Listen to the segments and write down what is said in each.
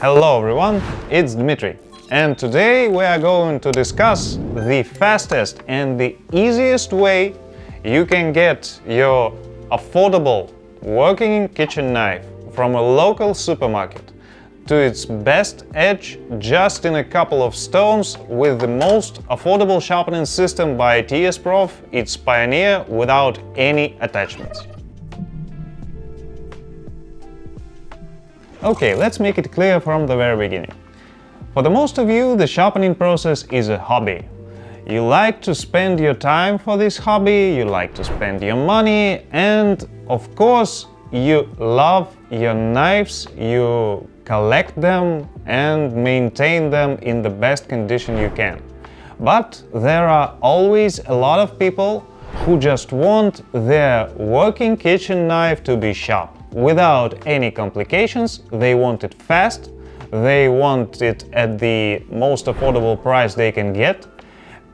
Hello everyone, it's Dmitry, and today we are going to discuss the fastest and the easiest way you can get your affordable working kitchen knife from a local supermarket to its best edge just in a couple of stones with the most affordable sharpening system by TSPROF, its Pioneer, without any attachments. Okay, let's make it clear from the very beginning. For the most of you, the sharpening process is a hobby. You like to spend your time for this hobby, you like to spend your money, and of course, you love your knives, you collect them and maintain them in the best condition you can. But there are always a lot of people who just want their working kitchen knife to be sharp. Without any complications, they want it fast, they want it at the most affordable price they can get.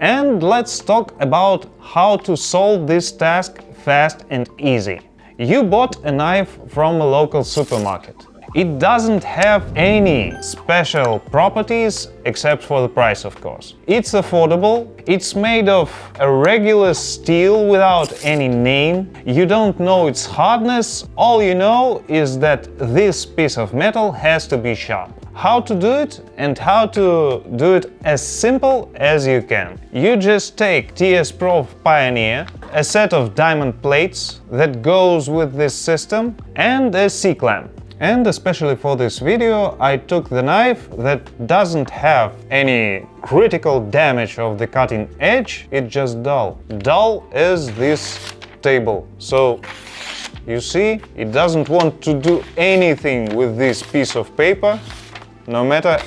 And let's talk about how to solve this task fast and easy. You bought a knife from a local supermarket. It doesn't have any special properties except for the price, of course. It's affordable, it's made of a regular steel without any name. You don't know its hardness, all you know is that this piece of metal has to be sharp. How to do it and how to do it as simple as you can. You just take TSPROF Pioneer, a set of diamond plates that goes with this system, and a C-clamp. And especially for this video, I took the knife that doesn't have any critical damage of the cutting edge, it's just dull. Dull as this table. So, you see, it doesn't want to do anything with this piece of paper, no matter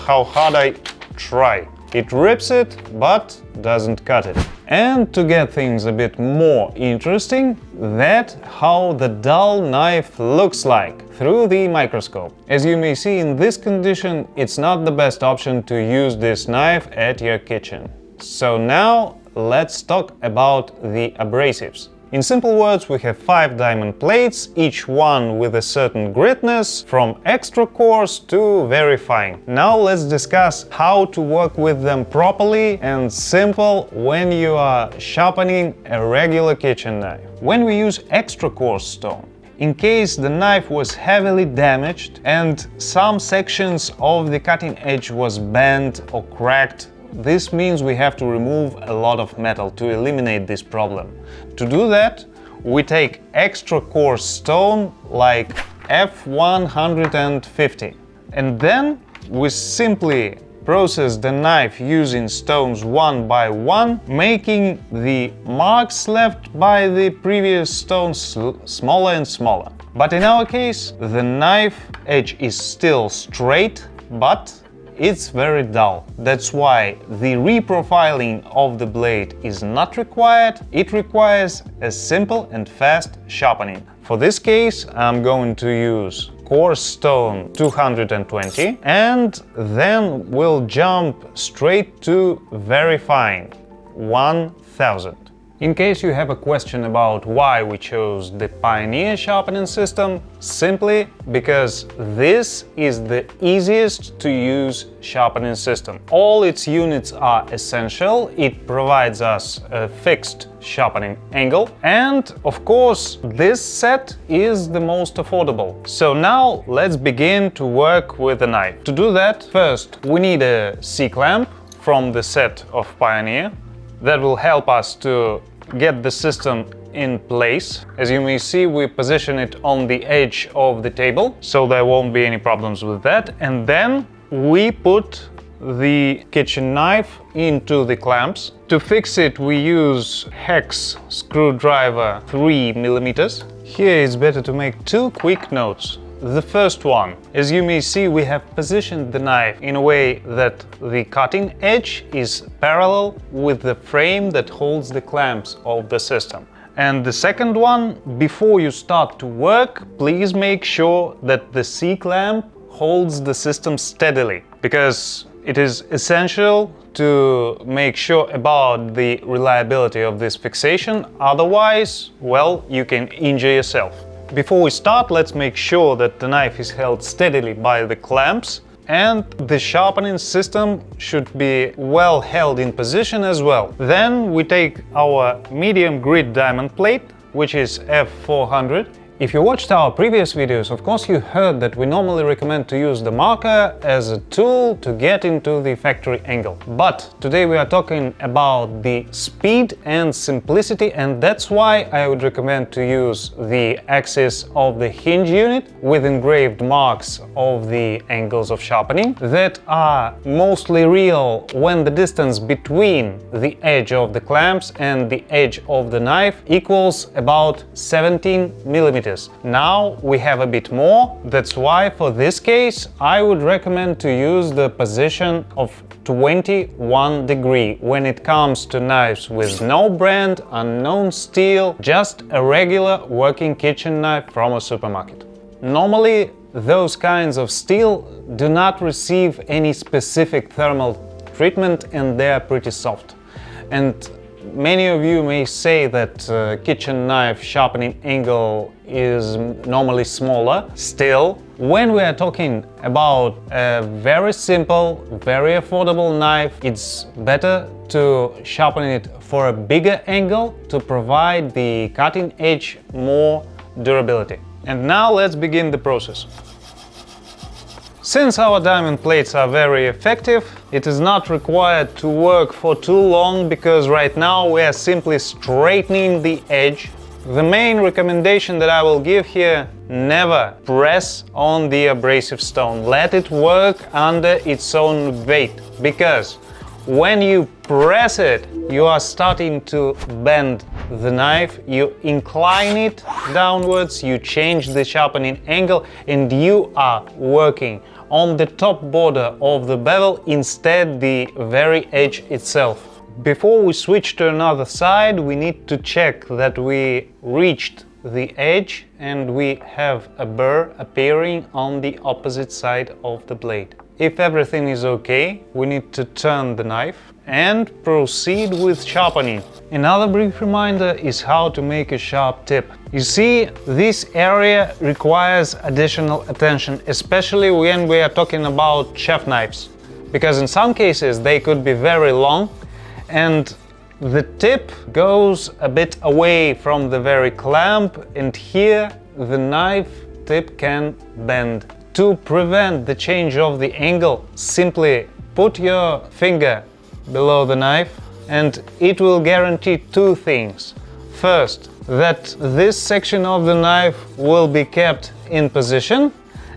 how hard I try. It rips it, but doesn't cut it. And to get things a bit more interesting, that's how the dull knife looks like through the microscope. As you may see, in this condition, it's not the best option to use this knife at your kitchen. So now let's talk about the abrasives. In simple words, we have 5 diamond plates, each one with a certain gritness, from extra coarse to very fine. Now let's discuss how to work with them properly and simple when you are sharpening a regular kitchen knife. When we use extra coarse stone, in case the knife was heavily damaged and some sections of the cutting edge was bent or cracked, this means we have to remove a lot of metal to eliminate this problem. To do that, we take extra coarse stone like F150, and then we simply process the knife using stones one by one, making the marks left by the previous stones smaller and smaller. But in our case, the knife edge is still straight, but it's very dull. That's why the reprofiling of the blade is not required. It requires a simple and fast sharpening. For this case, I'm going to use coarse stone 220 and then we'll jump straight to very fine 1000. In case you have a question about why we chose the Pioneer sharpening system, simply because this is the easiest to use sharpening system. All its units are essential, it provides us a fixed sharpening angle, and of course this set is the most affordable. So now let's begin to work with the knife. To do that, first we need a C-clamp from the set of Pioneer that will help us to get the system in place. As you may see, we position it on the edge of the table, so there won't be any problems with that. And then we put the kitchen knife into the clamps. To fix it, we use hex screwdriver 3 mm. Here it's better to make 2 quick notes. The first one, as you may see, we have positioned the knife in a way that the cutting edge is parallel with the frame that holds the clamps of the system. And the second one, before you start to work, please make sure that the C-clamp holds the system steadily, because it is essential to make sure about the reliability of this fixation, otherwise, well, you can injure yourself. Before we start, let's make sure that the knife is held steadily by the clamps, and the sharpening system should be well held in position as well. Then we take our medium grit diamond plate, which is F400. If you watched our previous videos, of course you heard that we normally recommend to use the marker as a tool to get into the factory angle. But today we are talking about the speed and simplicity, and that's why I would recommend to use the axis of the hinge unit with engraved marks of the angles of sharpening that are mostly real when the distance between the edge of the clamps and the edge of the knife equals about 17 millimeters. Now we have a bit more. That's why for this case I would recommend to use the position of 21 degree when it comes to knives with no brand, unknown steel, just a regular working kitchen knife from a supermarket. Normally those kinds of steel do not receive any specific thermal treatment and they are pretty soft. And many of you may say that kitchen knife sharpening angle is normally smaller. Still, when we are talking about a very simple, very affordable knife, it's better to sharpen it for a bigger angle to provide the cutting edge more durability. And now let's begin the process. Since our diamond plates are very effective, it is not required to work for too long because right now we are simply straightening the edge. The main recommendation that I will give here: never press on the abrasive stone. Let it work under its own weight, because when you press it, you are starting to bend the knife, you incline it downwards, you change the sharpening angle, and you are working on the top border of the bevel instead the very edge itself. Before we switch to another side, we need to check that we reached the edge and we have a burr appearing on the opposite side of the blade. If everything is okay, we need to turn the knife and proceed with sharpening. Another brief reminder is how to make a sharp tip. You see, this area requires additional attention, especially when we are talking about chef knives, because in some cases they could be very long and the tip goes a bit away from the very clamp, and here the knife tip can bend. To prevent the change of the angle, simply put your finger below the knife and it will guarantee two things. First, that this section of the knife will be kept in position,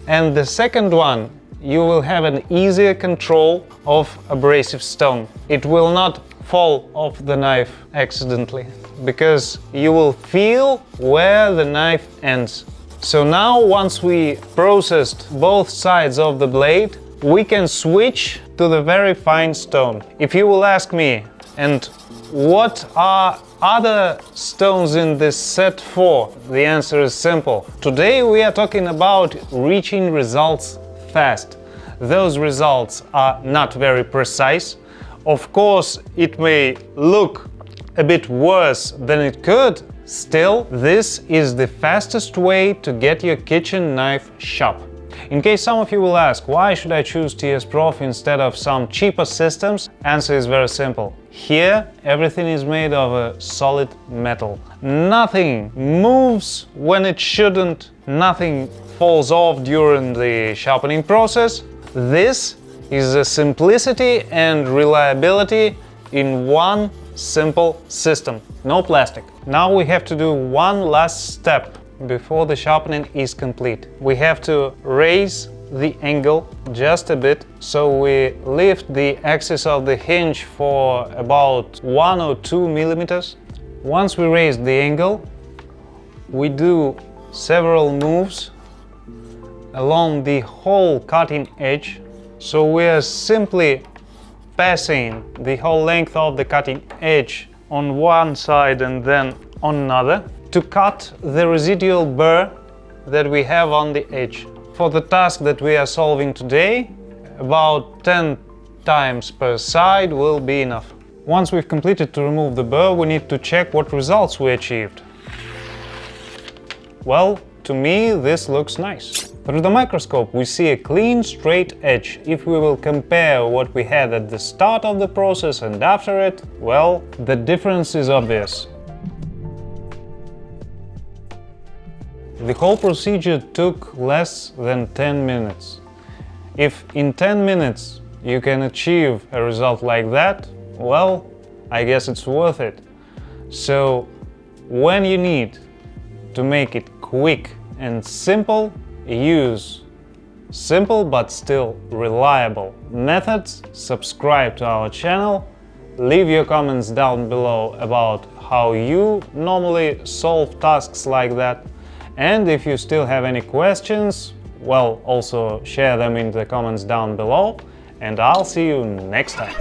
and the second one, you will have an easier control of abrasive stone. It will not fall off the knife accidentally, because you will feel where the knife ends. So now, once we processed both sides of the blade, we can switch to the very fine stone. If you will ask me, and what are other stones in this set for? The answer is simple. Today we are talking about reaching results fast. Those results are not very precise. Of course, it may look a bit worse than it could. Still, this is the fastest way to get your kitchen knife sharp. In case some of you will ask, why should I choose TSPROF instead of some cheaper systems? Answer is very simple. Here, everything is made of a solid metal. Nothing moves when it shouldn't, nothing falls off during the sharpening process. This is the simplicity and reliability in one simple system. No plastic. Now we have to do one last step before the sharpening is complete. We have to raise the angle just a bit, so we lift the axis of the hinge for about 1 or 2 millimeters. Once we raise the angle, we do several moves along the whole cutting edge. So we are simply passing the whole length of the cutting edge on one side and then on another to cut the residual burr that we have on the edge. For the task that we are solving today, about 10 times per side will be enough. Once we've completed to remove the burr, we need to check what results we achieved. Well, to me this looks nice. Through the microscope we see a clean, straight edge. If we will compare what we had at the start of the process and after it, well, the difference is obvious. The whole procedure took less than 10 minutes. If in 10 minutes you can achieve a result like that, well, I guess it's worth it. So, when you need to make it quick and simple, use simple but still reliable methods. Subscribe to our channel, leave your comments down below about how you normally solve tasks like that, and if you still have any questions, well, also share them in the comments down below, and I'll see you next time.